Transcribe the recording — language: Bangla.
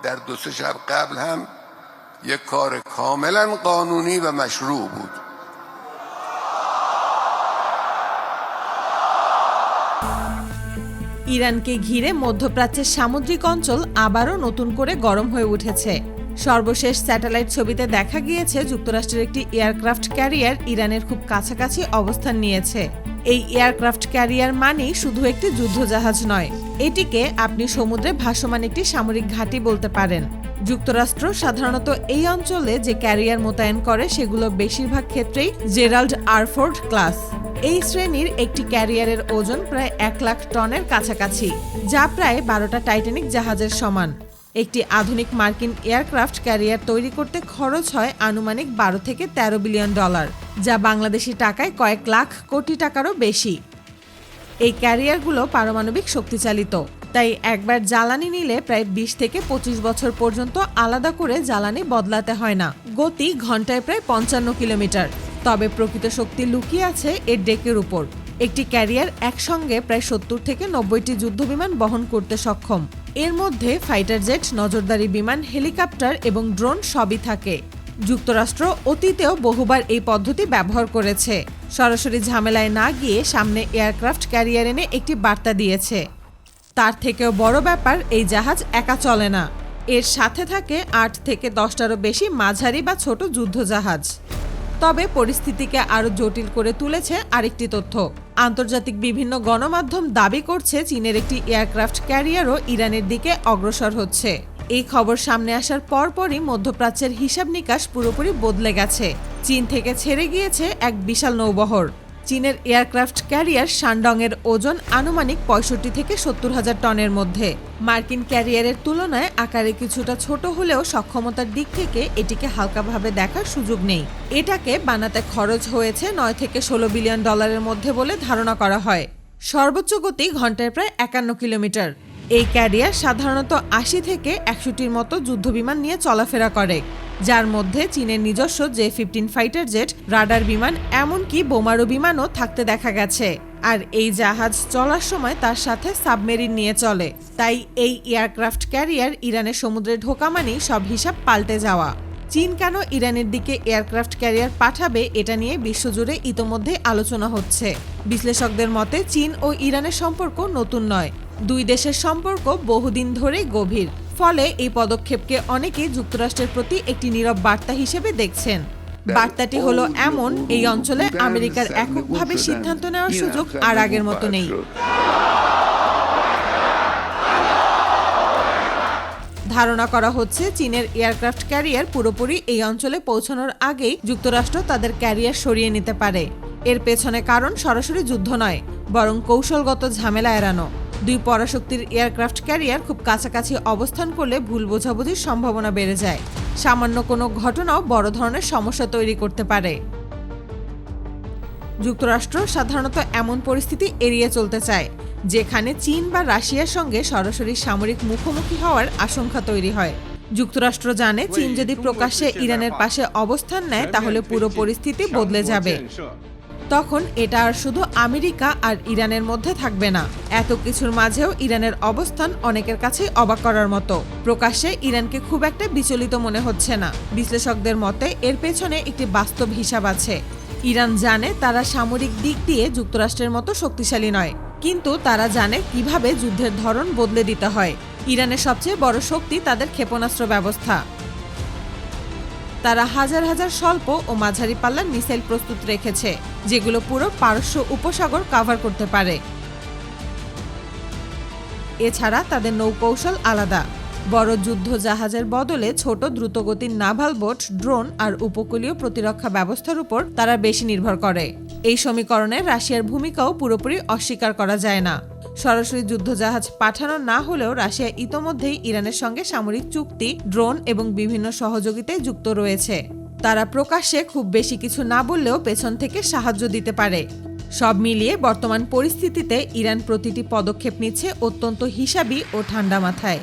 در 2-3 شب قبل هم یک کار کاملا قانونی و مشروع بود. ইরানকে ঘিরে মধ্যপ্রাচ্যের সামুদ্রিক অঞ্চল আবারও নতুন করে গরম হয়ে উঠেছে। সর্বশেষ স্যাটেলাইট ছবিতে দেখা গিয়েছে যুক্তরাষ্ট্রের একটি এয়ারক্রাফট ক্যারিয়ার ইরানের খুব কাছাকাছি অবস্থান নিয়েছে। এই এয়ারক্রাফট ক্যারিয়ার মানেই শুধু একটি যুদ্ধজাহাজ নয়, এটিকে আপনি সমুদ্রে ভাসমান একটি সামরিক ঘাঁটি বলতে পারেন। যুক্তরাষ্ট্র সাধারণত এই অঞ্চলে যে ক্যারিয়ার মোতায়েন করে সেগুলো বেশিরভাগ ক্ষেত্রেই জেরাল্ড আর ফোর্ড ক্লাস। এই শ্রেণীর একটি ক্যারিয়ারের ওজন প্রায় 1 লাখ টনের কাছাকাছি, যা প্রায় 12টা টাইটানিক জাহাজের সমান। একটি আধুনিক মার্কিন এয়ারক্রাফট ক্যারিয়ার তৈরি করতে খরচ হয় আনুমানিক 12 থেকে 13 বিলিয়ন ডলার, যা বাংলাদেশি টাকায় কয়েক লাখ কোটি টাকারও বেশি। এই ক্যারিয়ারগুলো পারমাণবিক শক্তিচালিত, তাই একবার জ্বালানি নিলে প্রায় 20 থেকে 25 বছর পর্যন্ত আলাদা করে জ্বালানি বদলাতে হয় না। গতি ঘন্টায় প্রায় 55 কিলোমিটার। তবে প্রকৃত শক্তি লুকিয়ে আছে এর ডেকের উপর। একটি ক্যারিয়ার একসঙ্গে প্রায় 70 থেকে 90টি যুদ্ধবিমান বহন করতে সক্ষম। এর মধ্যে ফাইটার জেট, নজরদারি বিমান, হেলিকপ্টার এবং ড্রোন সবই থাকে। যুক্তরাষ্ট্র অতীতেও বহুবার এই পদ্ধতি ব্যবহার করেছে। সরাসরি ঝামেলায় না গিয়ে সামনে এয়ারক্রাফট ক্যারিয়ার এনে একটি বার্তা দিয়েছে। তার থেকেও বড় ব্যাপার, এই জাহাজ একা চলে না, এর সাথে থাকে 8 থেকে 10টারও বেশি মাঝারি বা ছোট যুদ্ধজাহাজ। তবে পরিস্থিতিকে আরও জটিল করে তুলেছে আরেকটি তথ্য। আন্তর্জাতিক বিভিন্ন গণমাধ্যম দাবি করছে চীনের একটি এয়ারক্রাফট ক্যারিয়ারও ইরানের দিকে অগ্রসর হচ্ছে। এই খবর সামনে আসার পরপরই মধ্যপ্রাচ্যের হিসাব নিকাশ পুরোপুরি বদলে গেছে। চীন থেকে ছেড়ে গিয়েছে এক বিশাল নৌবহর। চীনের এয়ারক্রাফট ক্যারিয়ার শানডং-এর ওজন আনুমানিক 65 থেকে 70 হাজার টনের মধ্যে। মার্কিন ক্যারিয়ারের তুলনায় আকারে কিছুটা ছোট হলেও সক্ষমতার দিক থেকে এটিকে হালকাভাবে দেখার সুযোগ নেই। এটাকে বানাতে খরচ হয়েছে 9 থেকে 16 বিলিয়ন ডলারের মধ্যে বলে ধারণা করা হয়। সর্বোচ্চ গতি ঘন্টায় প্রায় 51 কিলোমিটার। এই ক্যারিয়ার সাধারণত 80 থেকে 100টির মতো যুদ্ধবিমান নিয়ে চলাফেরা করে, যার মধ্যে চীনের নিজস্ব J-15 ফাইটার জেট, রাডার বিমান, এমনকি বোমারু বিমানও থাকতে দেখা গেছে। আর এই জাহাজ চলার সময় তার সাথে সাবমেরিন নিয়ে চলে। তাই এই এয়ারক্রাফট ক্যারিয়ার ইরানের সমুদ্রে ঢোকা মানেই সব হিসাব পাল্টে যাওয়া। চীন কেন ইরানের দিকে এয়ারক্রাফট ক্যারিয়ার পাঠাবে, এটা নিয়ে বিশ্বজুড়ে ইতোমধ্যে আলোচনা হচ্ছে। বিশ্লেষকদের মতে চীন ও ইরানের সম্পর্ক নতুন নয়, দুই দেশের সম্পর্ক বহুদিন ধরেই গভীর। ফলে এই পদক্ষেপকে অনেকেই যুক্তরাষ্ট্রের প্রতি একটি নীরব বার্তা হিসেবে দেখছেন। বার্তাটি হলো এমন, এই অঞ্চলে আমেরিকার এককভাবে সিদ্ধান্ত নেওয়ার সুযোগ আর আগের মতো নেই। ধারণা করা হচ্ছে চীনের এয়ারক্রাফট ক্যারিয়ার পুরোপুরি এই অঞ্চলে পৌঁছানোর আগেই যুক্তরাষ্ট্র তাদের ক্যারিয়ার সরিয়ে নিতে পারে। এর পেছনে কারণ সরাসরি যুদ্ধ নয়, বরং কৌশলগত ঝামেলা এড়ানো। দুই পরাশক্তির এয়ারক্রাফট ক্যারিয়ার খুব কাছাকাছি অবস্থান করলে ভুল বোঝাবুঝির সম্ভাবনা বেড়ে যায়। সামান্য কোনো ঘটনাও বড় ধরনের সমস্যা তৈরি করতে পারে। যুক্তরাষ্ট্র সাধারণত এমন পরিস্থিতি এড়িয়ে চলতে চায়, যেখানে চীন বা রাশিয়ার সঙ্গে সরাসরি সামরিক মুখোমুখি হওয়ার আশঙ্কা তৈরি হয়। যুক্তরাষ্ট্র জানে চীন যদি প্রকাশ্যে ইরানের পাশে অবস্থান নেয় তাহলে পুরো পরিস্থিতি বদলে যাবে। তখন এটা আর শুধু আমেরিকা আর ইরানের মধ্যে থাকবে না। এত কিছুর মাঝেও ইরানের অবস্থান অনেকের কাছে অবাক করার মতো। প্রকাশ্যে ইরানকে খুব একটা বিচলিত মনে হচ্ছে না। বিশ্লেষকদের মতে এর পেছনে একটি বাস্তব হিসাব আছে। ইরান জানে তারা সামরিক দিক দিয়ে যুক্তরাষ্ট্রের মতো শক্তিশালী নয়, কিন্তু তারা জানে কিভাবে যুদ্ধের ধরন বদলে দিতে হয়। ইরানের সবচেয়ে বড় শক্তি তাদের ক্ষেপণাস্ত্র ব্যবস্থা। তারা হাজার হাজার স্বল্প ও মাঝারি পাল্লার মিসাইল প্রস্তুত রেখেছে, যেগুলো পুরো পারস্য উপসাগর কভার করতে পারে। এছাড়া তাদের নৌকৌশল আলাদা। বড় যুদ্ধ জাহাজের বদলে ছোট দ্রুতগতির নাভাল বোট, ড্রোন আর উপকূলীয় প্রতিরক্ষা ব্যবস্থার উপর তারা বেশি নির্ভর করে। এই সমীকরণে রাশিয়ার ভূমিকাও পুরোপুরি অস্বীকার করা যায় না। সরাসরি যুদ্ধজাহাজ পাঠানো না হলেও রাশিয়া ইতোমধ্যেই ইরানের সঙ্গে সামরিক চুক্তি, ড্রোন এবং বিভিন্ন সহযোগিতায় যুক্ত রয়েছে। তারা প্রকাশ্যে খুব বেশি কিছু না বললেও পেছন থেকে সাহায্য দিতে পারে। সব মিলিয়ে বর্তমান পরিস্থিতিতে ইরান প্রতিটি পদক্ষেপ নিচ্ছে অত্যন্ত হিসাবি ও ঠান্ডা মাথায়।